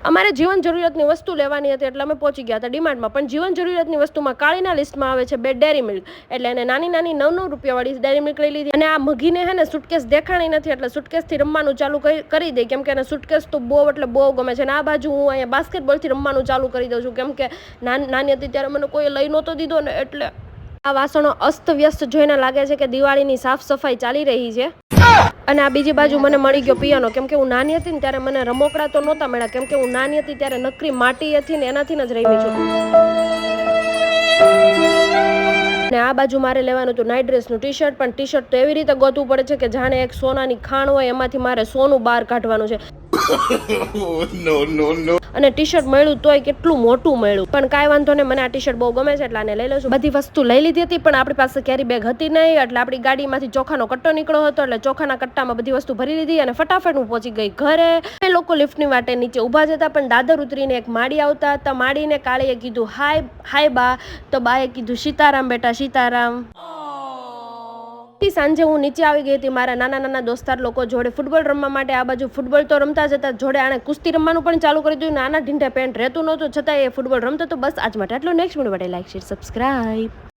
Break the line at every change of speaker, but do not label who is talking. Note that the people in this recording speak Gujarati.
અમારે જીવન જરૂરિયાતની વસ્તુ લેવાની હતી એટલે અમે પહોંચી ગયા હતા ડીમાર્ટમાં. પણ જીવન જરૂરિયાતની વસ્તુમાં કાળીના લિસ્ટમાં આવે છે 2 ડેરી મિલ્ક, એટલે એને નાની નાની 9-9 રૂપિયાવાળી ડેરી મિલ્ક લઈ લીધી. અને આ મઘીને હે ને સુટકેસ દેખાણી નથી એટલે સુટકેસથી રમવાનું ચાલુ કરી દે, કેમ કે એને સુટકેસ તો બહુ એટલે બહુ ગમે છે. અને આ બાજુ હું અહીંયા બાસ્કેટબોલથી રમવાનું ચાલુ કરી દઉં છું, કેમ કે નાની હતી ત્યારે મને કોઈ લઈ નહોતો દીધો ને, એટલે આ વાસણો અસ્તવ્યસ્ત જોઈને લાગે છે કે દિવાળીની સાફ સફાઈ ચાલી રહી છે. અને આ બીજી બાજુ મને મળી ગયો પિયાનો, કેમ કે હું નાની હતી ને ત્યારે મને રમકડા તો નહોતા મળ્યા, કેમ કે હું નાની હતી ત્યારે નકરી માટી હતી ને એનાથી જ રમી છું. અને આ બાજુ મારે લેવાનું હતું નાઇટ ડ્રેસનું ટી-શર્ટ, પણ ટી-શર્ટ તો એવી રીતે ગોતવું પડે છે કે જાણે એક સોનાની ખાણ હોય, એમાંથી મારે સોનું બહાર કાઢવાનું છે. અને ટી-શર્ટ મળ્યું તોય કેટલું મોટું મળ્યું, પણ કાંઈ વાંધો નહીં, મને આ ટી-શર્ટ બહુ ગમે છે એટલે આને લઈ લઉં છું. બધી વસ્તુ લઈ લીધી હતી પણ આપણી પાસે કેરી બેગ હતી નહીં, એટલે આપણી ગાડીમાંથી ચોખાનો કટ્ટો નીકળ્યો હતો, એટલે ચોખાના કટ્ટામાં બધી વસ્તુ ભરી લીધી અને ફટાફટ હું પહોંચી ગઈ ઘરે. એ લોકો લિફ્ટની વાટે નીચે ઊભા જ હતા, પણ દાદર ઉતરીને એક માડી આવતા હતા. માડીને કાળીએ કીધું હાય બા, તો બાએ કીધું સીતારામ બેટા સીતારામ. સાંજે હું નીચે આવી ગઈ હતી મારા નાના દોસ્તાર લોકો જોડે ફૂટબોલ રમવા માટે. આ બાજુ ફૂટબોલ તો રમતા જ હતા, જોડે આણે કુસ્તી રમવાનું પણ ચાલુ કરી દીધું. નાના ઢીંઢા પેન્ટ રહેતું નહોતું, છતાં એ ફૂટબોલ રમતો તો. બસ આજ માટે આટલું. નેક્સ્ટ વિડીયો માટે લાઈક, શેર, સબસ્ક્રાઇબ.